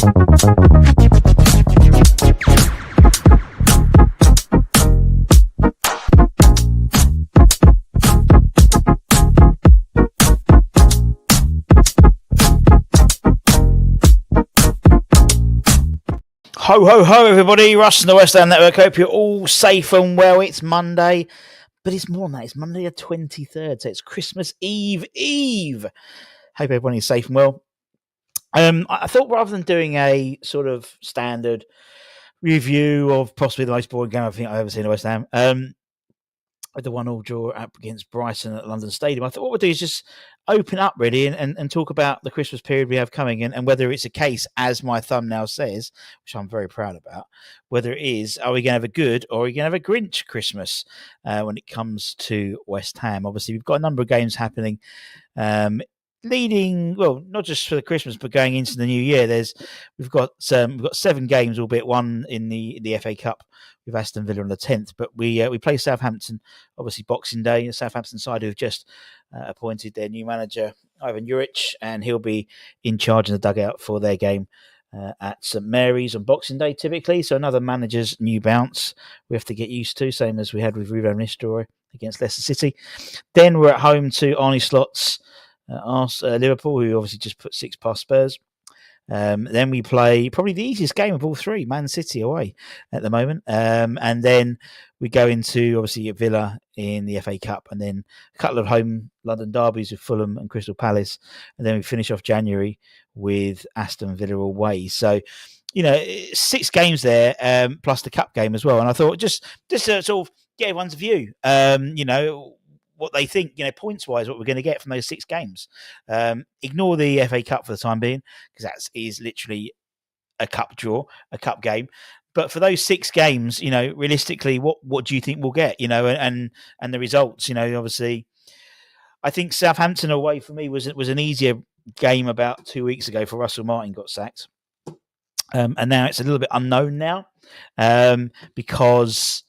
Ho, ho, ho, everybody. Russ and the West Ham Network. Hope you're all safe and well. It's Monday, but it's more than that. It's Monday the 23rd, so it's Christmas Eve. Hope everybody's safe and well. I thought rather than doing a sort of standard review of possibly the most boring game I think I've ever seen at West Ham, with the 1-1 draw up against Brighton at London Stadium, I thought what we'll do is just open up really and talk about the Christmas period we have coming and whether it's a case, as my thumbnail says, which I'm very proud about, whether it is, are we going to have a good or are we going to have a Grinch Christmas when it comes to West Ham? Obviously, we've got a number of games happening leading, well, not just for the Christmas, but going into the new year. We've got 7 games, albeit one in the FA Cup with Aston Villa on the 10th. But we play Southampton, obviously Boxing Day. The Southampton side who have just appointed their new manager, Ivan Juric, and he'll be in charge in the dugout for their game at St Mary's on Boxing Day, typically. So another manager's new bounce we have to get used to, same as we had with Ruben Nistelrooy against Leicester City. Then we're at home to Arne Slot's Liverpool, who obviously just put 6 past Spurs. Then we play probably the easiest game of all 3, Man City away at the moment. And then we go into obviously Villa in the FA Cup, and then a couple of home London derbies with Fulham and Crystal Palace. And then we finish off January with Aston Villa away. So, 6 games there, plus the cup game as well. And I thought just to sort of get everyone's view, what they think, points wise, what we're going to get from those 6 games. Ignore the FA Cup for the time being, because that is literally a cup draw, a cup game. But for those 6 games, realistically, what do you think we'll get? And the results. Obviously, I think Southampton away for me was an easier game about 2 weeks ago for Russell Martin got sacked, and now it's a little bit unknown now because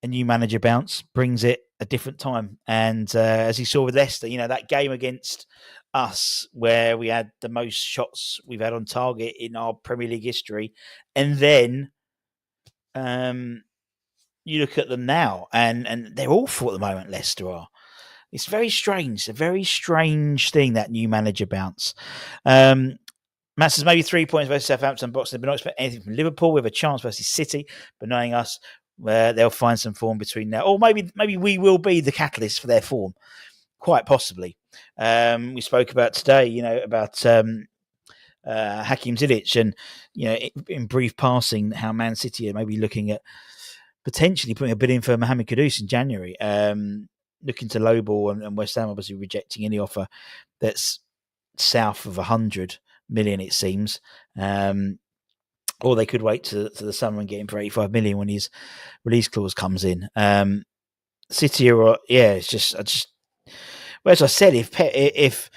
a new manager bounce brings it a different time. And as you saw with Leicester, that game against us where we had the most shots we've had on target in our Premier League history. And then you look at them now and they're awful at the moment, Leicester are. It's very strange. It's a very strange thing, that new manager bounce. Matt says maybe 3 points versus Southampton boxing. But not expect anything from Liverpool. We have a chance versus City, but knowing us, where they'll find some form between now, or maybe we will be the catalyst for their form, quite possibly. We spoke about today, about Hakim Ziyech, and in brief passing, how Man City are maybe looking at potentially putting a bid in for Mohamed Kudus in January, looking to lowball, and West Ham obviously rejecting any offer that's south of 100 million, it seems. Or they could wait to the summer and get him for 85 million when his release clause comes in. City are, it's just, well, as I said, if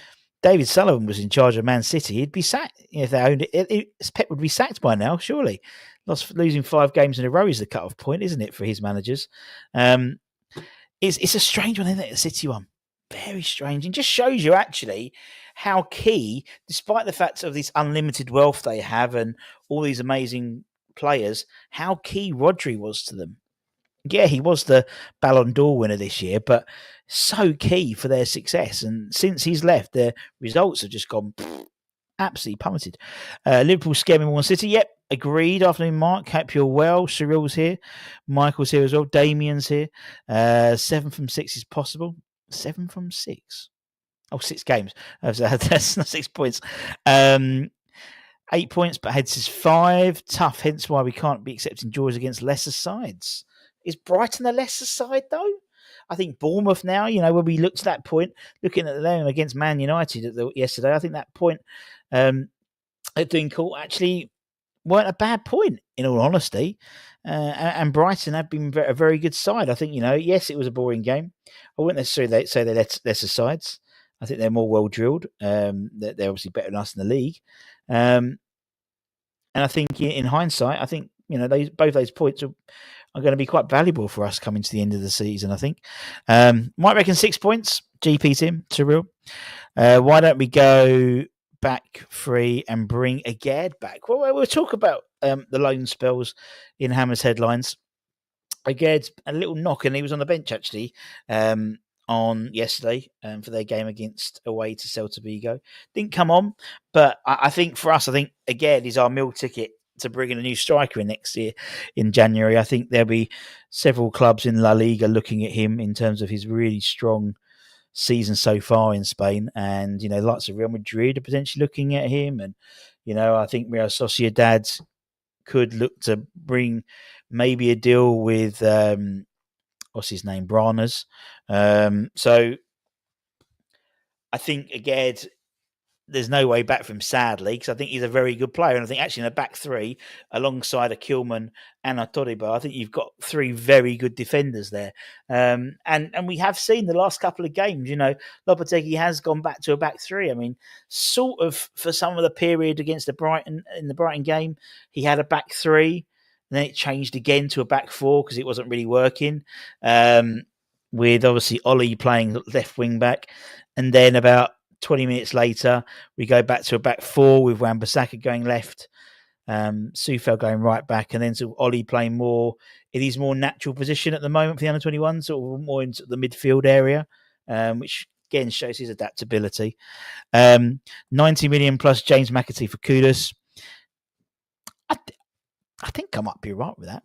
David Sullivan was in charge of Man City, he'd be sacked. If they owned it, Pep would be sacked by now, surely. Losing 5 games in a row is the cut-off point, isn't it, for his managers? It's a strange one, isn't it, the City one? Very strange. And just shows you, actually, how key, despite the fact of this unlimited wealth they have and all these amazing players, how key Rodri was to them. Yeah, he was the Ballon d'Or winner this year, but so key for their success. And since he's left, their results have just gone absolutely plummeted. Liverpool scamming Man City. Yep, agreed. Afternoon, Mark. Hope you're well. Cyril's here. Michael's here as well. Damien's here. 7 from 6 is possible. 7 from 6. Oh, 6 games. That's not 6 points. 8 points, but Heads is 5. Tough, hence why we can't be accepting draws against lesser sides. Is Brighton a lesser side, though? I think Bournemouth now, when we looked at that point, looking at them against Man United yesterday, I think that point at doing cool actually weren't a bad point, in all honesty. And Brighton have been a very good side. I think, yes, it was a boring game. I wouldn't necessarily say they're lesser sides. I think they're more well-drilled. They're obviously better than us in the league. And I think in hindsight, I think, both those points are going to be quite valuable for us coming to the end of the season, I think. Might reckon 6 points. GP Tim, Cyril. Why don't we go back three and bring Agad back. Well, we'll talk about the loan spells in Hammer's headlines. Agad's a little knock, and he was on the bench actually on yesterday for their game against away to Celta Vigo. Didn't come on, but I think for us, I think Agad is our meal ticket to bring in a new striker in next year in January. I think there'll be several clubs in La Liga looking at him in terms of his really strong season so far in Spain, and lots of Real Madrid are potentially looking at him, and I think Real Sociedad could look to bring maybe a deal with what's his name, Branas. So I think again, there's no way back from him, sadly, because I think he's a very good player. And I think actually in the back three, alongside a Kilman and a Torriba, I think you've got three very good defenders there. And we have seen the last couple of games, Lopetegui has gone back to a back three. I mean, sort of for some of the period against the Brighton game, he had a back three. And then it changed again to a back four because it wasn't really working. With obviously Ollie playing left wing back. And then about 20 minutes later, we go back to a back four with Wan-Bissaka going left, Sufel going right back, and then sort of Ollie playing more in his more natural position at the moment for the under-21, sort of more into the midfield area, which again shows his adaptability. 90 million plus James McAtee for Kudus. I think I might be right with that.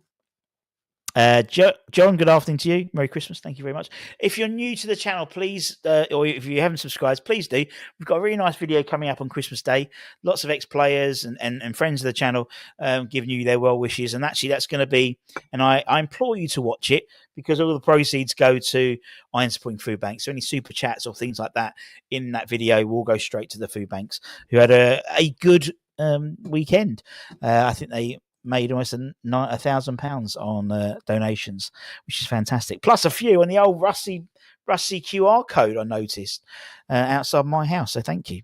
John, good afternoon to you. Merry Christmas. Thank you very much. If you're new to the channel, please, or if you haven't subscribed, please do. We've got a really nice video coming up on Christmas Day. Lots of ex-players and friends of the channel giving you their well wishes. And actually, that's going to be, and I implore you to watch it because all the proceeds go to Iron Spring Food Bank. So any super chats or things like that in that video will go straight to the food banks who had a good weekend. I think they made almost £1,000 on donations, which is fantastic. Plus a few on the old rusty QR code I noticed outside my house. So thank you.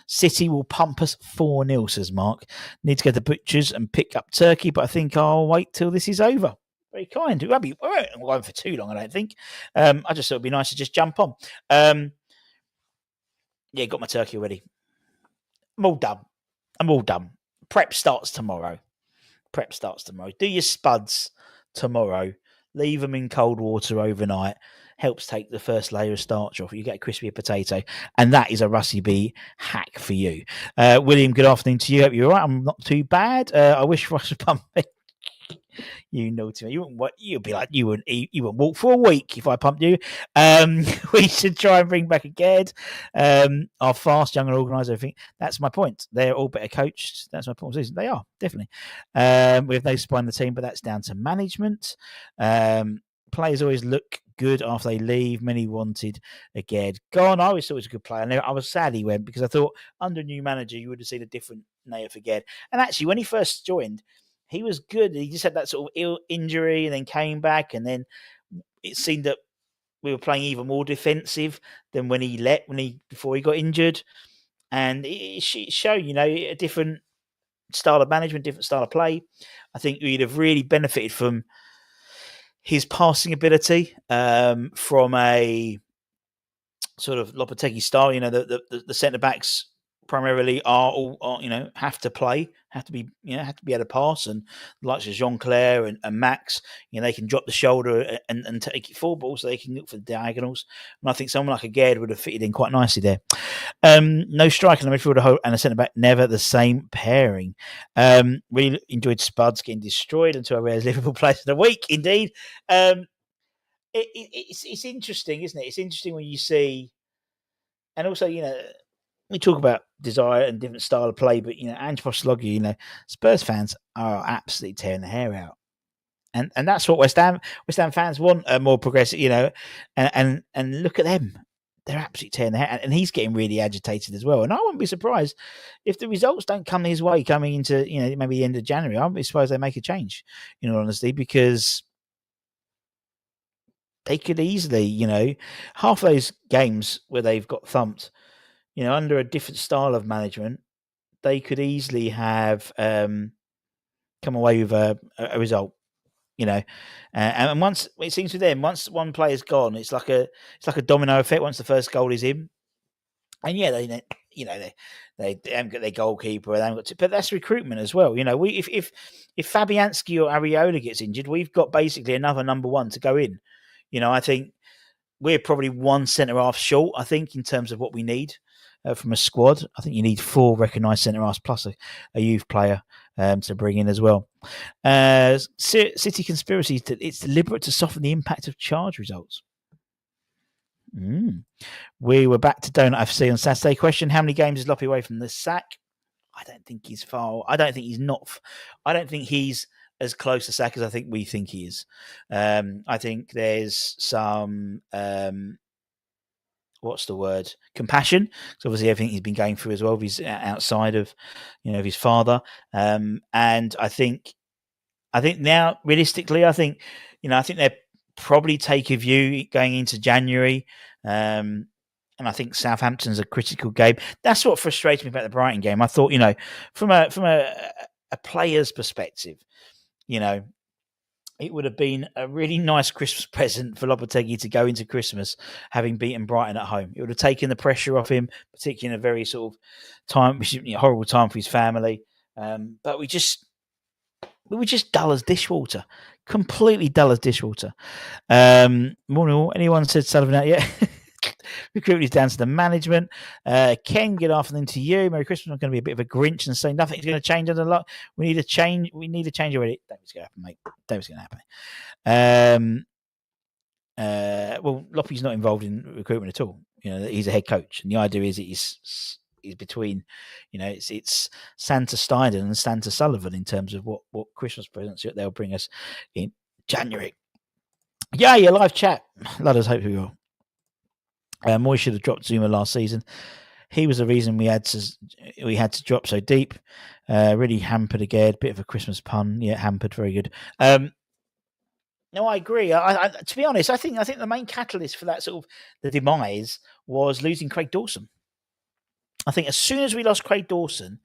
City will pump us 4-0, says Mark. Need to go to the butchers and pick up turkey, but I think I'll wait till this is over. Very kind. We won't go for too long, I don't think. I just thought it'd be nice to just jump on. Yeah, got my turkey already. I'm all done. Prep starts tomorrow. Do your spuds tomorrow. Leave them in cold water overnight. Helps take the first layer of starch off. You get a crispier potato. And that is a Rusty B hack for you. William, good afternoon to you. Hope you're all right. I'm not too bad. I wish Russ would pump me. You naughty man. You'd be like, you wouldn't walk for a week if I pumped you. We should try and bring back a Ged. Our fast, young and organised, everything. That's my point. They're all better coached. That's my point. They are, definitely. We have no spine in the team, but that's down to management. Players always look good after they leave. Many wanted a Ged gone. I always thought he was a good player. And I was sad he went because I thought under a new manager, you would have seen a different Naya for Ged. And actually, when he first joined, he was good. He just had that sort of injury and then came back. And then it seemed that we were playing even more defensive than before he got injured. And it showed, a different style of management, different style of play. I think we'd have really benefited from his passing ability from a sort of Lopetegui style. The centre backs primarily are all have to play, have to be able to pass, and like Jean Claire and Max, they can drop the shoulder and take it forward, but also they can look for the diagonals. And I think someone like a Gerd would have fitted in quite nicely there. No striker in the midfield and a centre back, never the same pairing. Really enjoyed Spuds getting destroyed until I realised Liverpool players of the week. Indeed, it's interesting, isn't it? It's interesting when you see, and also we talk about desire and different style of play, but Ange Postecoglou, Spurs fans are absolutely tearing their hair out, and that's what West Ham fans want, more progressive, and look at them, they're absolutely tearing their hair out, and he's getting really agitated as well. And I wouldn't be surprised if the results don't come his way coming into maybe the end of January. I wouldn't be surprised they make a change, in all honesty, because they could easily, half those games where they've got thumped, under a different style of management, they could easily have come away with a result, And once it seems with them, once one player's gone, it's like a domino effect. Once the first goal is in, and they haven't got their goalkeeper, they haven't got but that's recruitment as well. If Fabianski or Areola gets injured, we've got basically another number one to go in. I think we're probably one centre half short. I think in terms of what we need from a squad, I think you need 4 recognised centre halves plus a youth player to bring in as well. City conspiracy: it's deliberate to soften the impact of charge results. We were back to Donut FC on Saturday. Question: how many games is Loppy away from the sack? I don't think he's far. I don't think he's not. I don't think he's as close to sack as I think we think he is. I think there's some what's the word? Compassion. So obviously everything he's been going through as well. He's outside of of his father, and I think now realistically, I think they're probably take a view going into January. And I think Southampton's a critical game. That's what frustrated me about the Brighton game. I thought, from a player's perspective, it would have been a really nice Christmas present for Lopetegui to go into Christmas having beaten Brighton at home. It would have taken the pressure off him, particularly in a very sort of horrible time for his family. But we were just dull as dishwater, completely dull as dishwater. Morning all. Anyone said Sullivan out yet? Recruitment is down to the management. Ken, good afternoon to you. Merry Christmas. I'm going to be a bit of a Grinch and say nothing's going to change under luck. We need a change. We need a change already. Don't think it's going to happen, mate. Don't think it's going to happen. Well, Loppy's not involved in recruitment at all. He's a head coach, and the idea is he's between, it's Santa Steiner and Santa Sullivan in terms of what Christmas presents they'll bring us in January. Yeah, live chat. Let us hope we will. Moy should have dropped Zuma last season. He was the reason we had to drop so deep. Really hampered again. Bit of a Christmas pun. Yeah, hampered. Very good. No, I agree. I to be honest, I think the main catalyst for that sort of the demise was losing Craig Dawson. I think as soon as we lost Craig Dawson,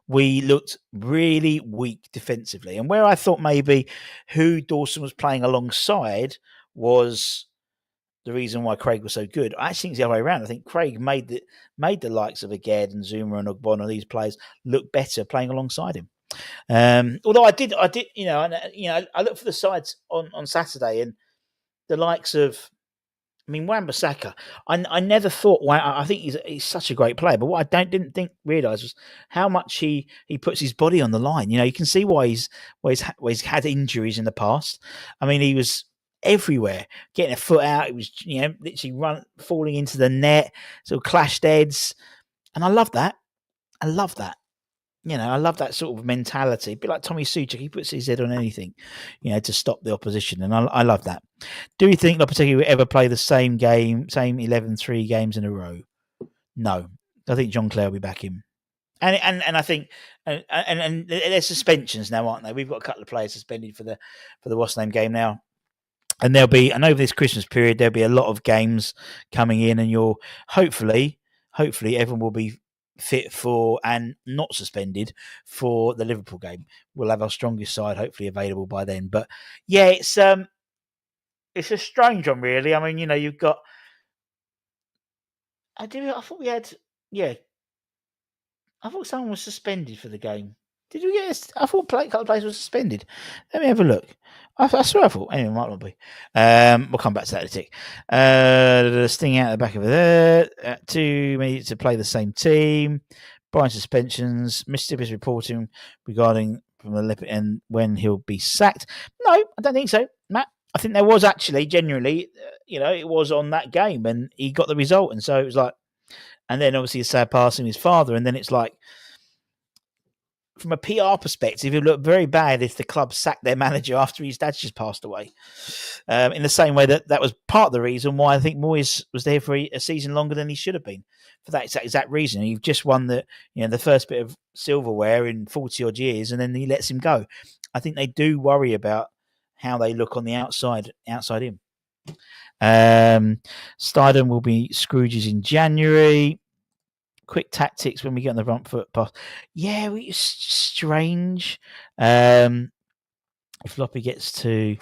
we looked really weak defensively. And where I thought maybe who Dawson was playing alongside was the reason why Craig was so good, I actually think it's the other way around. I think Craig made the likes of Aged and Zuma and Ogbonna, these players, look better playing alongside him. Although I did, I looked for the sides on Saturday, and the likes of, Wan-Bissaka. I never thought. I think he's such a great player, but what I didn't realize was how much he puts his body on the line. You can see why he's had injuries in the past. He was everywhere, getting a foot out. It was literally falling into the net, sort of clashed heads, and I love that. I love that sort of mentality. A bit like Tommy Suchek, he puts his head on anything, to stop the opposition, and I love that. Do you think Lopetegui will ever play the same game, same 11 3 games in a row? No, I think John Clare will be back in. And I think and there's suspensions now, aren't they? We've got a couple of players suspended for the what's name game now. And there'll be, and over this Christmas period, there'll be a lot of games coming in, and you'll hopefully everyone will be fit for and not suspended for the Liverpool game. We'll have our strongest side hopefully available by then. But yeah, it's a strange one, really. You've got. I thought we had. Yeah, I thought someone was suspended for the game. Did we get? I thought a couple of players were suspended. Let me have a look. I swear I thought. Anyway, might not be. We'll come back to that in a tick. The sting out the back of there. 2 minutes to play the same team. Brian suspensions. Mississippi's reporting regarding from the lip and when he'll be sacked. No, I don't think so, Matt. I think there was actually genuinely, it was on that game and he got the result, and so it was like, and then obviously a sad passing his father, and then it's like, from a PR perspective, it would look very bad if the club sacked their manager after his dad's just passed away. In the same way that was part of the reason why I think Moyes was there for a season longer than he should have been. For that exact reason, you've just won the first bit of silverware in 40 odd years, and then he lets him go. I think they do worry about how they look on the outside him. Stidham will be Scrooge's in January. Quick tactics when we get on the front foot pass. Yeah, it's strange. If Loppy gets to...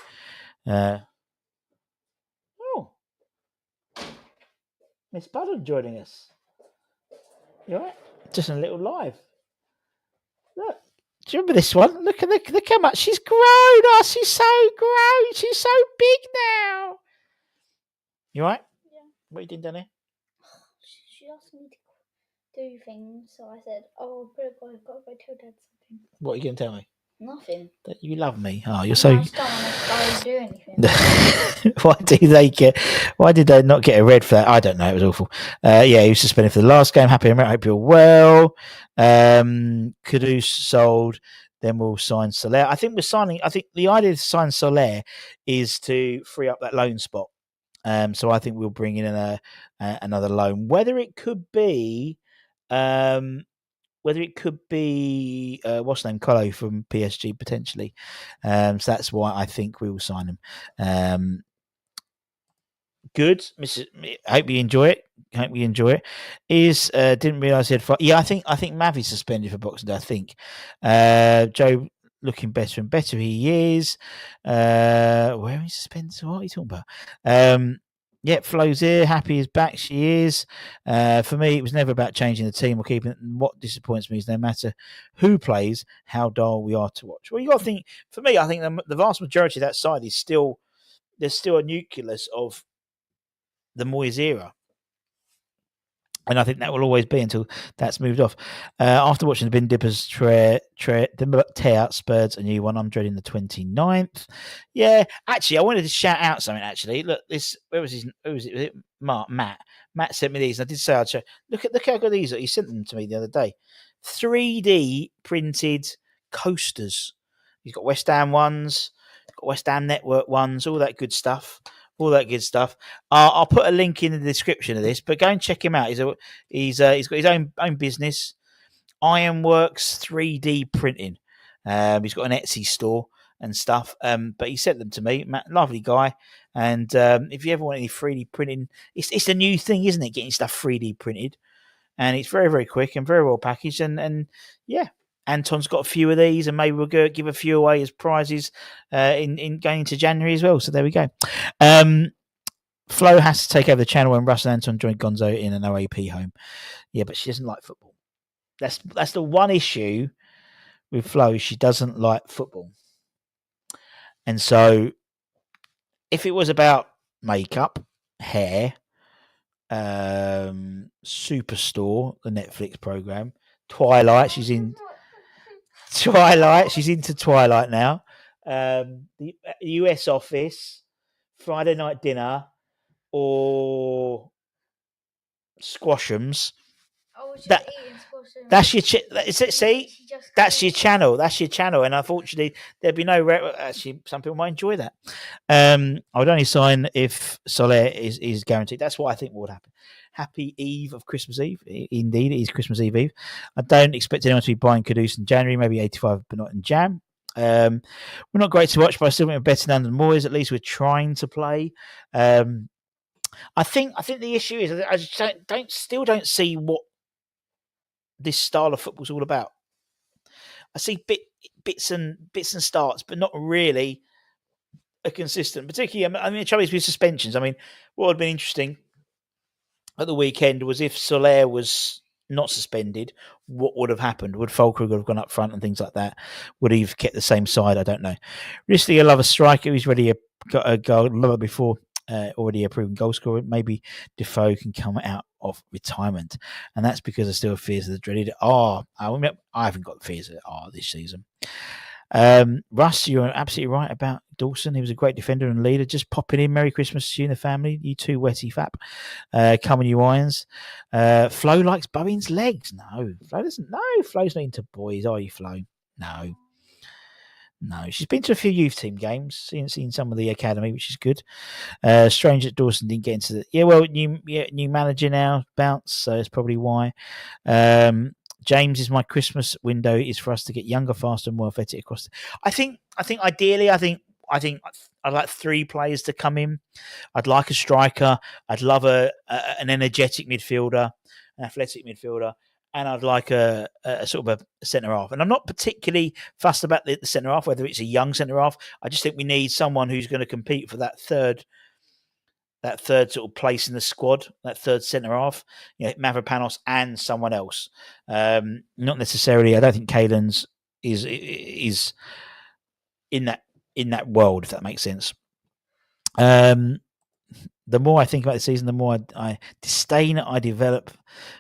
Miss Budden joining us. You all right? Just a little live. Look. Do you remember this one? Look how much she's grown. Oh, she's so grown. She's so big now. You all right? Yeah. What are you doing down there? She asked me to do things, so I said, "Oh, I've got to go tell Dad something." What are you going to tell me? Nothing. That you love me. Oh, you're I so. just don't want to do anything. Why did they not get a red for that? I don't know. It was awful. Yeah, he was suspended for the last game. Happy, I hope you're well. Kudus sold. Then we'll sign Soler. I think the idea to sign Soler is to free up that loan spot. So I think we'll bring in another loan. Whether it could be what's the name, Colo from PSG potentially. So that's why I think we will sign him. Good, Mrs. I hope you enjoy it. Didn't realise he had 5. Yeah, I think Mavi's suspended for Boxing Day. I think Joe looking better and better. He is. Where is suspended? What are you talking about? Yeah, Flo's here. Happy is back. She is. For me, it was never about changing the team or keeping it. What disappoints me is no matter who plays, how dull we are to watch. Well, you got to think. For me, I think the vast majority of that side is still. There's still a nucleus of the Moyes era. And I think that will always be until that's moved off. After watching the Bin Dippers tear out Spurs a new one, I'm dreading the 29th. Yeah, actually, I wanted to shout out something, actually. Look, who was it? Matt. Matt sent me these. And I did say I'd show. Look how good these are. He sent them to me the other day. 3D printed coasters. He's got West Ham ones, got West Ham Network ones, all that good stuff. I'll put a link in the description of this, but go and check him out. He's got his own business, Ironworks 3D printing. He's got an Etsy store and stuff. But he sent them to me. Matt, lovely guy. And if you ever want any 3D printing, it's a new thing, isn't it? Getting stuff 3D printed, and it's very, very quick and very well packaged. And yeah. Anton's got a few of these, and maybe we'll go give a few away as prizes in going into January as well. So there we go. Flo has to take over the channel when Russ and Anton join Gonzo in an OAP home. Yeah, but she doesn't like football. That's the one issue with Flo. She doesn't like football. And so if it was about makeup, hair, Superstore, the Netflix program, Twilight, she's in Twilight. She's into Twilight now. The US Office, Friday Night Dinner, or Squashums. Oh, That's your that's your channel. That's your channel, and unfortunately, there'd be no. Actually, some people might enjoy that. I would only sign if Soler is guaranteed. That's what I think would happen. Happy Eve of Christmas Eve. Indeed, it is Christmas Eve. I don't expect anyone to be buying Caduce in January. Maybe 85, but not in Jan. We're not great to watch, but I still think we're better than the Moyes. At least we're trying to play. I think the issue is I just don't see what this style of football's all about. I see bits and starts, but not really a consistent. Particularly, I mean, the trouble is with suspensions. I mean, what would have been interesting at the weekend was if Soler was not suspended, what would have happened? Would Fulkrug have gone up front and things like that? Would he have kept the same side? I don't know. Recently, I love a striker. He's already got a goal before. Already a proven goal scorer. Maybe Defoe can come out of retirement, and that's because I still have fears of the dreaded R. I haven't got fears of the R this season. Russ, you're absolutely right about Dawson. He was a great defender and leader. Just popping in. Merry Christmas to you and the family. You too, Wetty Fap. Come on, you irons. Flo likes Bowie's legs. No, Flo doesn't. No, Flo's not into boys. Are you, Flo? No, she's been to a few youth team games, seen some of the academy, which is good. Strange that Dawson didn't get into the new manager now, bounce, so that's probably why. James is my Christmas window is for us to get younger, faster, and more athletic across. I think ideally, I'd like 3 players to come in. I'd like a striker. I'd love an energetic midfielder, an athletic midfielder. And I'd like a sort of a centre half. And I'm not particularly fussed about the centre half, whether it's a young centre half. I just think we need someone who's going to compete for that third that third sort of place in the squad, that third centre half, Mavropanos and someone else. Not necessarily. I don't think Kaelin's is in that world, if that makes sense. The more I think about the season, the more I disdain I develop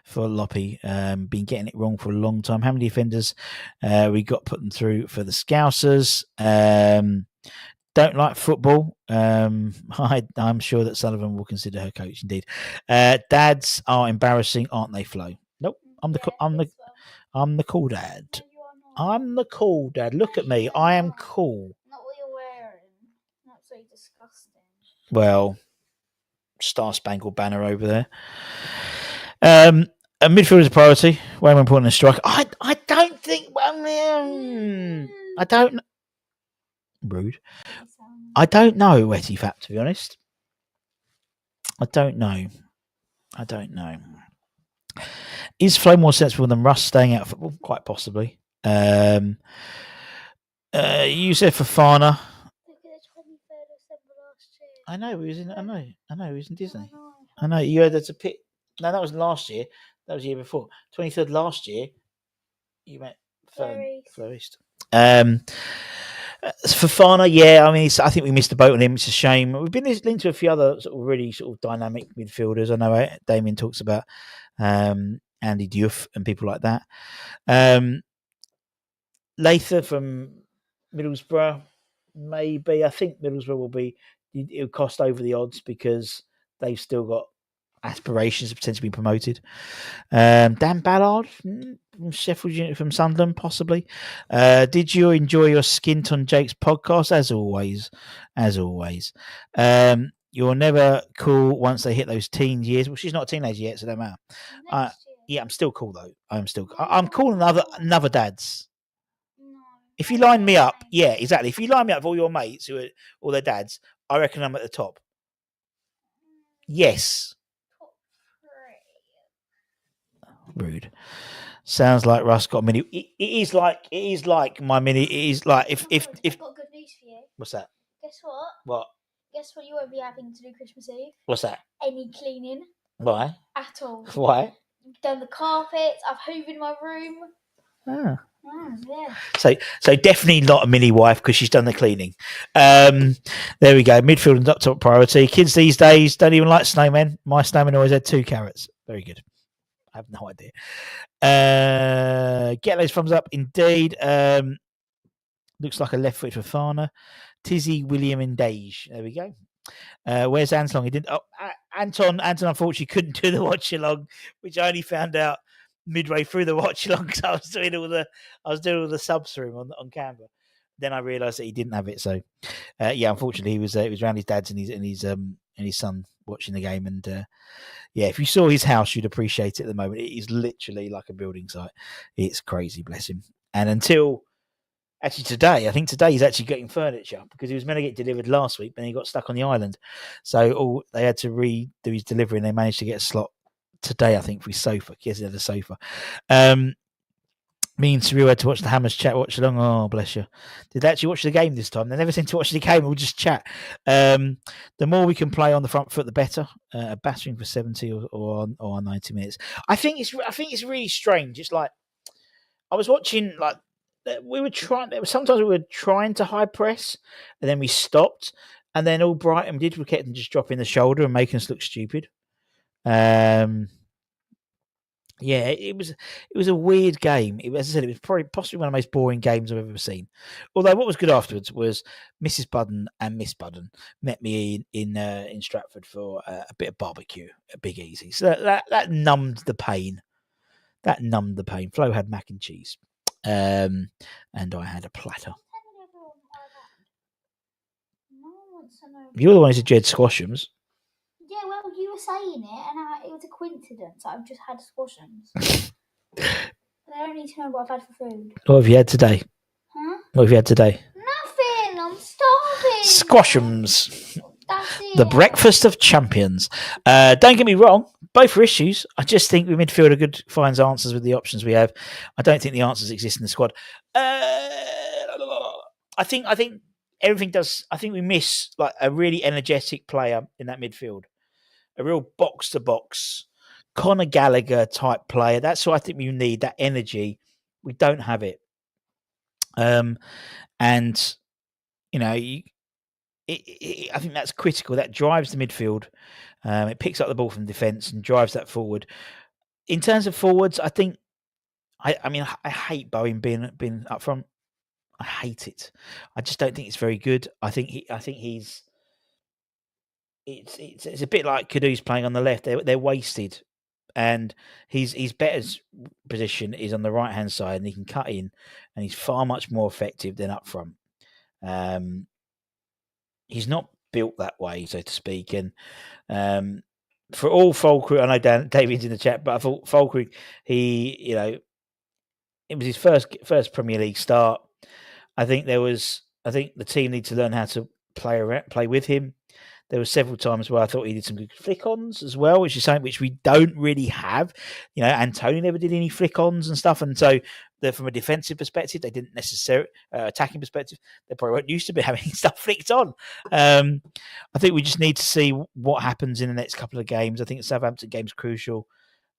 for Loppy. Been getting it wrong for a long time. How many defenders we got putting through for the Scousers? Don't like football. I'm sure that Sullivan will consider her coach. Indeed, dads are embarrassing, aren't they? Flo? Nope. I'm the cool dad. I'm the cool dad. Look at me. I am cool. Not what you're wearing. Not so disgusting. Well, Star Spangled Banner over there. A midfield is a priority. Way more important than strike. I don't think. I don't. Rude. I don't know, Wetty Fap, to be honest. I don't know. Is Flo more sensible than Russ staying out of football? Quite possibly. You said Fofana. Look at the 23rd of December last year. I know he was in. I know he was in Disney. I know you heard there's a pit. No, that was last year. That was the year before. 23rd last year. You met Florist. Fofana, yeah. I mean, I think we missed the boat on him. It's a shame. We've been linked to a few other sort of really sort of dynamic midfielders. I know Damien talks about Andy Diouf and people like that. Lather from Middlesbrough, maybe. I think Middlesbrough it'll cost over the odds because they've still got aspirations of potentially being promoted. Dan Ballard from Sheffield, from Sunderland, possibly. Did you enjoy your skint on Jake's podcast? As always. You're never cool once they hit those teen years. Well, she's not a teenager yet, so it don't matter. Yeah, I'm still cool though. I'm cool than other dads. No. If you line me up, yeah, exactly. If you line me up with all your mates who are all their dads, I reckon I'm at the top. Yes. Rude. Sounds like Russ got a mini. It is like my mini. It is like if. I've got good news for you. What's that? Guess what? What? Guess what you won't be having to do Christmas Eve? What's that? Any cleaning. Why? At all. Why? I've done the carpets. I've hoovered my room. Ah. Yeah. So definitely not a mini wife because she's done the cleaning. There we go. Midfield and top priority. Kids these days don't even like snowmen. My snowman always had 2 carrots. Very good. I have no idea. Get those thumbs up. Indeed. Looks like a left foot for Fana. Tizzy, William, and Dage. There we go. Where's Anton? He didn't. Oh, Anton unfortunately couldn't do the watch along, which I only found out midway through the watch along because I was doing all the subs for him on Canva. Then I realised that he didn't have it. So yeah, unfortunately, he was around his dad's and his son watching the game. And yeah, if you saw his house, you'd appreciate it at the moment. It is literally like a building site. It's crazy, bless him. And until actually today, I think today he's actually getting furniture because he was meant to get delivered last week, but he got stuck on the island. So they had to redo his delivery and they managed to get a slot today, I think, for his sofa. Yes, he had a sofa. Me and Cyril had to watch the Hammers chat watch along. Oh, bless you. Did they actually watch the game this time? They never seem to watch the game. We'll just chat. The more we can play on the front foot, the better. Battering for 70 or 90 minutes. I think it's really strange. It's like I was watching, like sometimes we were trying to high press and then we stopped, and then all Brighton did was kept them just dropping the shoulder and making us look stupid. Yeah, it was a weird game. As I said, it was probably possibly one of the most boring games I've ever seen. Although what was good afterwards was Mrs. Budden and Miss Budden met me in Stratford for a bit of barbecue at Big Easy. So that numbed the pain. Flo had mac and cheese, and I had a platter. You're the one who said you had squashums. Yeah, well, you were saying it, and it was a coincidence. I've just had squashums. I don't need to know what I've had for food. What have you had today? Huh? What have you had today? Nothing. I'm starving. Squashums. That's it. The breakfast of champions. Don't get me wrong. Both are issues. I just think the midfielder finds answers with the options we have. I don't think the answers exist in the squad. I think everything does. I think we miss like a really energetic player in that midfield, a real box to box Conor Gallagher type player. That's what I think we need. That energy, we don't have it. And you know, I think that's critical. That drives the midfield. It picks up the ball from defence and drives that forward. In terms of forwards, I think. I mean, I hate Bowen being up front. I hate it. I just don't think it's very good. I think he's. It's a bit like Kadew's playing on the left. They're wasted, and his better position is on the right hand side, and he can cut in, and he's far much more effective than up front. He's not built that way, so to speak, and for all Falkirk, I know David's in the chat, but I thought Falkirk, it was his first Premier League start. I think the team need to learn how to play with him. There were several times where I thought he did some good flick-ons as well, which is something which we don't really have. You know, Antonio never did any flick-ons and stuff, and so from a defensive perspective, they didn't necessarily attacking perspective. They probably weren't used to having stuff flicked on. I think we just need to see what happens in the next couple of games. I think the Southampton game's crucial.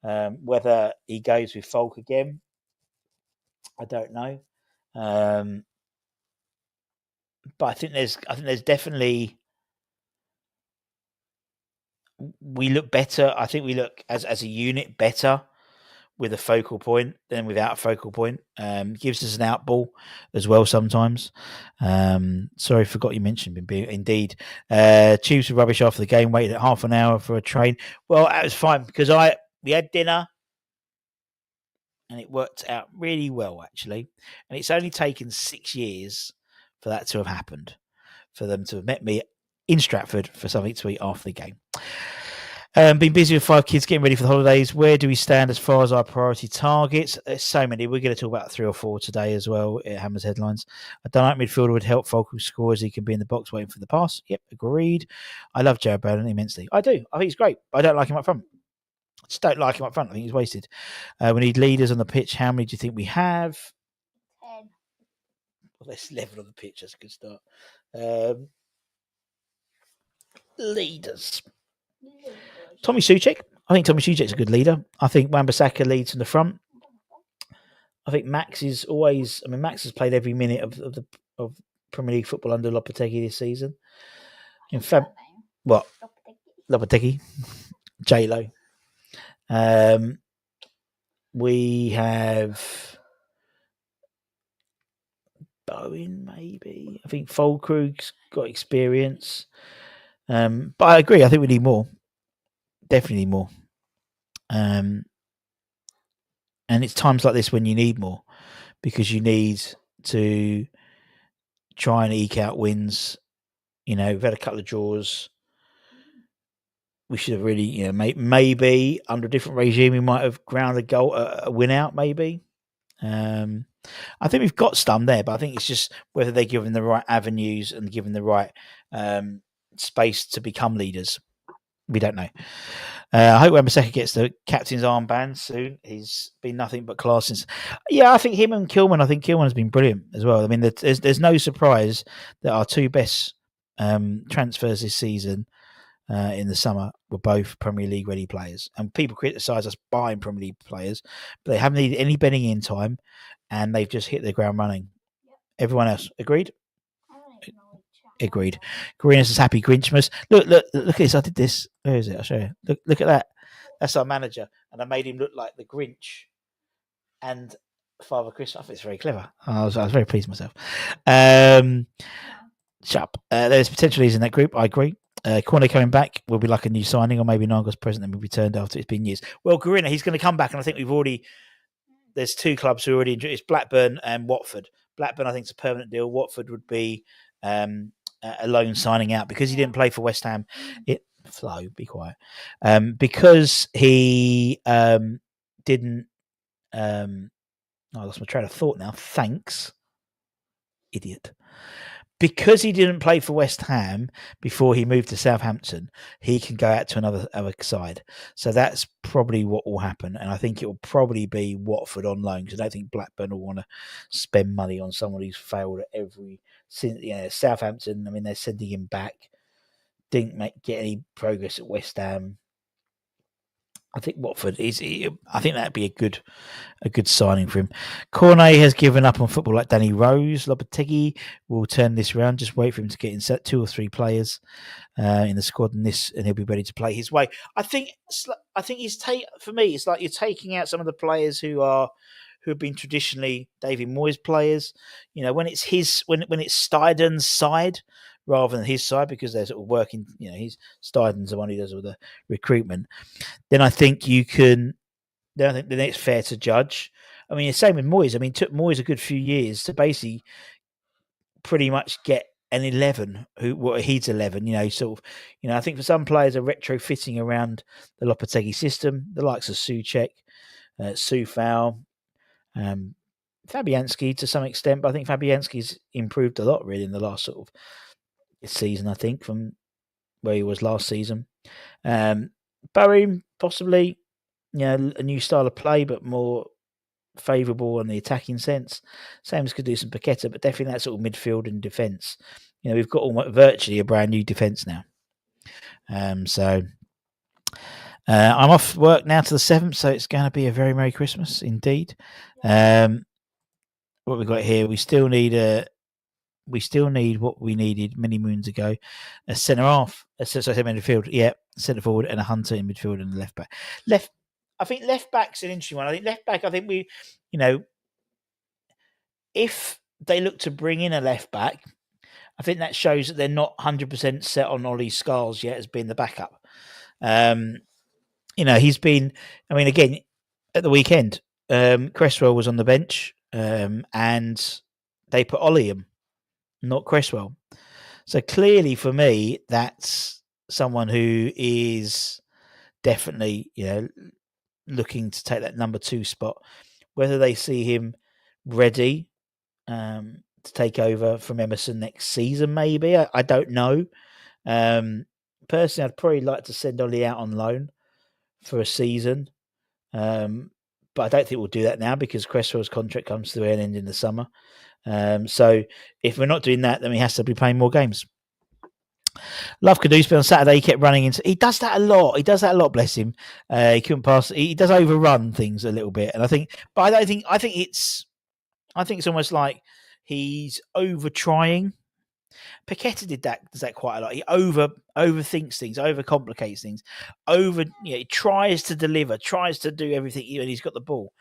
Whether he goes with Falk again, I don't know. But I think there's definitely. We look better. I think we look as a unit better with a focal point than without a focal point. Gives us an out ball as well sometimes. Sorry, forgot you mentioned. Indeed, Tubes were rubbish after the game. Waited half an hour for a train. Well, that was fine because we had dinner and it worked out really well actually. And it's only taken 6 years for that to have happened, for them to have met me in Stratford for something to eat after the game. Been busy with 5 kids getting ready for the holidays. Where do we stand as far as our priority targets? There's so many. We're going to talk about 3 or 4 today as well. It hammers headlines. A dynamic midfielder would help Falco score as he can be in the box waiting for the pass. Yep, agreed. I love Jared Bowen immensely. I do. I think he's great. I don't like him up front. I just don't like him up front. I think he's wasted. We need leaders on the pitch. How many do you think we have? 10. Well, let's level on the pitch. That's a good start. Leaders. Tommy Soucek. I think Tommy Soucek's a good leader. I think Wan-Bissaka leads in the front. I think Max is always. I mean, Max has played every minute of Premier League football under Lopetegui this season. In fact, what Lopetegui, J-Lo. We have Bowen, maybe. I think Falkrug's got experience. But I agree. I think we need more. Definitely need more. And it's times like this when you need more, because you need to try and eke out wins. You know, we've had a couple of draws. We should have really, maybe under a different regime, we might have ground a win out, maybe. I think we've got some there, but I think it's just whether they give them the right avenues and give them the right space to become leaders. We don't know. I hope Wan-Bissaka gets the captain's armband soon. He's been nothing but class since. Yeah, I think him and Kilman. I think Kilman has been brilliant as well. I mean, there's no surprise that our 2 best transfers this season in the summer were both Premier League ready players. And people criticise us buying Premier League players, but they haven't needed any bedding in time, and they've just hit the ground running. Yep. Everyone else agreed? Agreed. Greenus is happy Grinchmas. Look at this. I did this. Where is it? I'll show you. Look at that. That's our manager. And I made him look like the Grinch and Father Christmas. I think it's very clever. I was very pleased with myself. Shut up. There's potential in that group. I agree. Corner coming back will be like a new signing, or maybe Nargos present and will be returned after it's been years. Well, Garina, he's going to come back, and I think there's 2 clubs who already enjoy. It's Blackburn and Watford. Blackburn, I think, is a permanent deal. Watford would be a loan signing out because he didn't play for West Ham. Be quiet. Because he didn't. I lost my train of thought now. Thanks, idiot. because he didn't play for West Ham before he moved to Southampton, he can go out to another side. So that's probably what will happen. And I think it will probably be Watford on loan, because I don't think Blackburn will want to spend money on someone who's failed at Southampton. I mean, they're sending him back. Didn't get any progress at West Ham. I think Watford is. I think that'd be a good signing for him. Cornet has given up on football like Danny Rose. Lopetegui will turn this around. Just wait for him to get in set 2 or 3 players in the squad, and he'll be ready to play his way. I think for me, it's like you're taking out some of the players who have been traditionally David Moyes players. You know, when it's Steiden's side rather than his side, because they're sort of working. You know, Steiden's the one who does all the recruitment. Then I think you can. Then I think then it's fair to judge. I mean, the same with Moyes. I mean, it took Moyes a good few years to basically pretty much get an 11 he's 11. You know, sort of. You know, I think for some players are retrofitting around the Lopetegui system. The likes of Souček, Soufal, Fabianski to some extent, but I think Fabianski's improved a lot really in the last sort of season. I think from where he was last season. Barry possibly, you know, a new style of play, but more favourable on the attacking sense. Same could do some Paqueta, but definitely that sort of midfield and defence. You know, we've got almost virtually a brand new defence now. So I'm off work now to the 7th, so it's going to be a very Merry Christmas indeed. What we've got here, we still need what we needed many moons ago: a centre half, midfield, centre forward, and a Hunter in midfield and a left back. I think left back's an interesting one. I think left back. I think if they look to bring in a left back, I think that shows that they're not 100% set on Ollie Scarles yet as being the backup. He's been. I mean, again, at the weekend, Cresswell was on the bench, and they put Ollie in, not Cresswell. So clearly, for me, that's someone who is definitely, looking to take that number 2 spot. Whether they see him ready to take over from Emerson next season, maybe I don't know. Personally, I'd probably like to send Ollie out on loan for a season, but I don't think we'll do that now because Cresswell's contract comes to an end in the summer. So if we're not doing that, then he has to be playing more games. Love Kudus, but on Saturday he kept running into. He does that a lot. Bless him. He couldn't pass. He does overrun things a little bit, and I think it's almost like he's over trying. Paqueta does that quite a lot. He overthinks things, overcomplicates things, he tries to deliver, tries to do everything, and he's got the ball.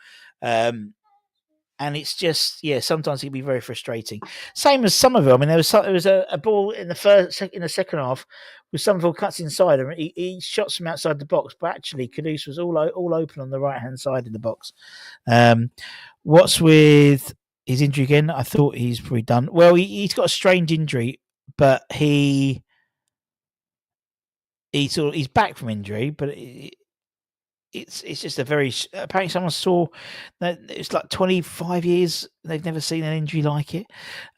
And it's just, sometimes it can be very frustrating. Same as Somerville. I mean, there was a ball in the second half with Somerville cuts inside and he shots from outside the box, but actually Kudus was all open on the right hand side of the box. What's with his injury again? I thought he's probably done. Well, he's got a strange injury, but he's back from injury, but it's just a very. Apparently, someone saw that it's like 25 years they've never seen an injury like it.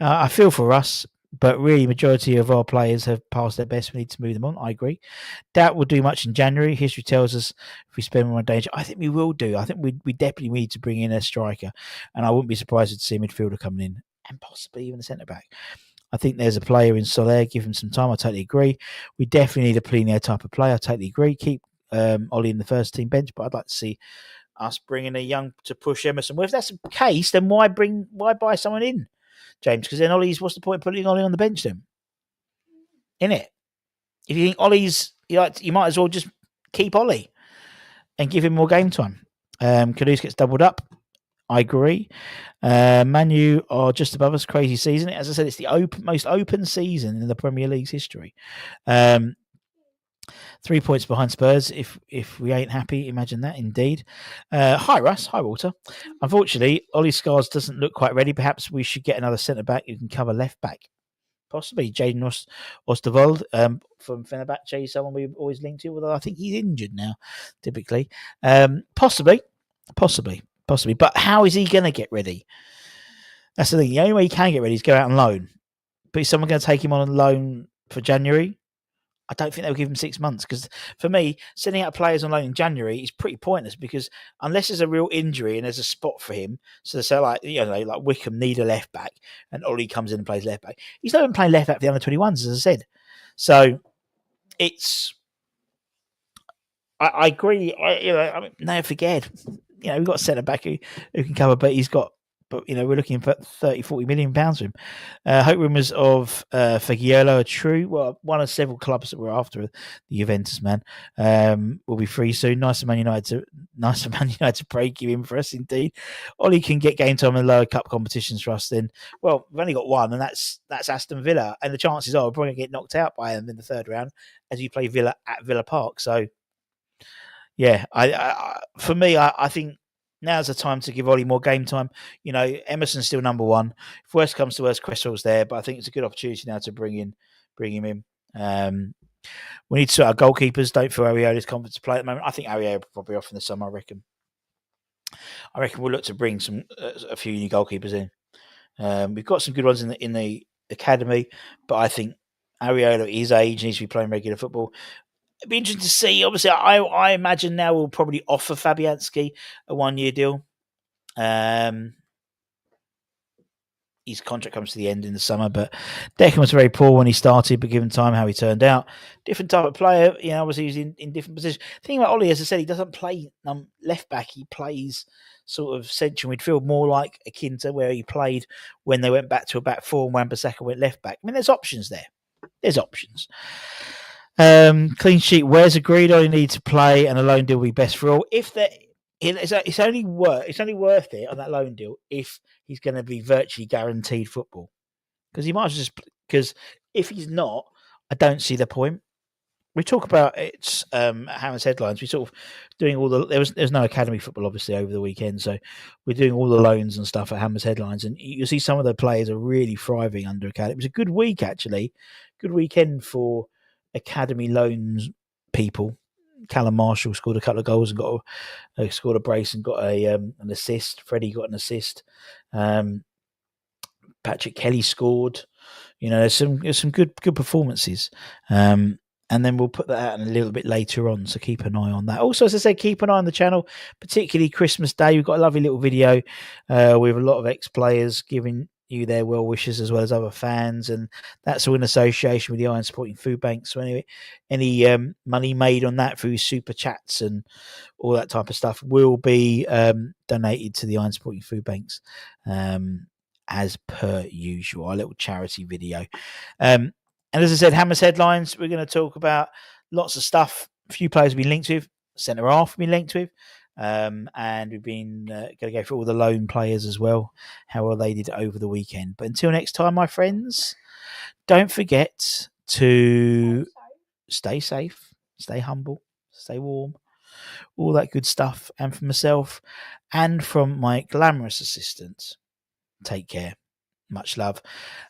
I feel for us, but really, majority of our players have passed their best. We need to move them on. I agree. Doubt we'll do much in January. History tells us if we spend more on danger, I think we will do. I think we definitely need to bring in a striker, and I wouldn't be surprised to see a midfielder coming in, and possibly even a centre back. I think there's a player in Soler. Give him some time. I totally agree. We definitely need a Plinio type of player. I totally agree. Keep Ollie in the first team bench, but I'd like to see us bringing a young to push Emerson. Well, if that's the case, then why buy someone in, James? Because then what's the point of putting Ollie on the bench then? Innit? If you think Ollie's, you might as well just keep Ollie and give him more game time. Kudus gets doubled up. I agree. Manu are just above us. Crazy season. As I said, it's the most open season in the Premier League's history. 3 points behind Spurs. If we ain't happy, imagine that. Indeed. Hi Russ. Hi Walter. Unfortunately, Ollie Scars doesn't look quite ready. Perhaps we should get another centre back who can cover left back. Possibly Jaden Osterwald from Fenerbahce, someone we've always linked to. Although I think he's injured now, typically. Possibly. But how is he going to get ready? That's the thing. The only way he can get ready is go out on loan. But is someone going to take him on loan for January? I don't think they'll give him 6 months, because for me, sending out players on loan in January is pretty pointless, because unless there's a real injury and there's a spot for him, so like Wickham need a left back and Ollie comes in and plays left back. He's not even playing left back for the under 21s, as I said. So it's. I agree. Never forget. We've got a centre back who can cover, but we're looking for 30, 40 million pounds for him. Hope rumours of Fagiolo are true. Well, one of several clubs that we're after, the Juventus man, will be free soon. Nice for Man United to break you in for us, indeed. Ollie can get game time in lower cup competitions for us. Then, well, we've only got one, and that's Aston Villa, and the chances are we're probably going to get knocked out by them in the third round as we play Villa at Villa Park. So. Yeah, for me, I think now's the time to give Ollie more game time. Emerson's still number one. If worst comes to worst, Cresswell's there, but I think it's a good opportunity now to bring him in. We need to sort our goalkeepers. Don't feel Ariola's confident to play at the moment. I think Ariola will probably off in the summer. I reckon we'll look to bring a few new goalkeepers in. We've got some good ones in the academy, but I think Ariola, at his age, needs to be playing regular football. It'd be interesting to see. Obviously, I imagine now we'll probably offer Fabianski a 1-year deal. His contract comes to the end in the summer, but Declan was very poor when he started, but given time, how he turned out. Different type of player, obviously he's in different positions. The thing about Ollie, as I said, he doesn't play left back. He plays sort of central midfield, more like akin to where he played when they went back to a back four and Wan-Bissaka went left back. I mean, there's options there. There's options. Clean sheet. Where's agreed? Only need to play, and a loan deal will be best for all. It's only worth it on that loan deal if he's going to be virtually guaranteed football. Because he might because if he's not, I don't see the point. We talk about it's Hammer's headlines. We sort of doing all the there's no academy football obviously over the weekend, so we're doing all the loans and stuff at Hammer's headlines, and you see some of the players are really thriving under academy. It was a good week actually, good weekend for academy loans people. Callum Marshall scored a couple of goals and scored a brace and got an assist. Freddie got an assist. Patrick Kelly scored. There's some good performances. And then we'll put that out a little bit later on, so keep an eye on that. Also, as I said, keep an eye on the channel, particularly Christmas Day. We've got a lovely little video with a lot of ex-players giving you their well wishes as well as other fans, and that's all in association with the Iron Supporting Food Bank. So anyway, any money made on that through super chats and all that type of stuff will be donated to the Iron Supporting Food Banks as per usual. Our little charity video. And as I said, Hammer's headlines, we're going to talk about lots of stuff. A few players we've been linked with, centre half we've been linked with. And we've been going to go through all the loan players as well, how well they did over the weekend. But until next time, my friends, don't forget to stay safe, stay humble, stay warm, all that good stuff. And from myself and from my glamorous assistant, take care. Much love.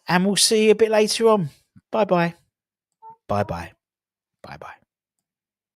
And we'll see you a bit later on. Bye-bye. Bye-bye. Bye-bye.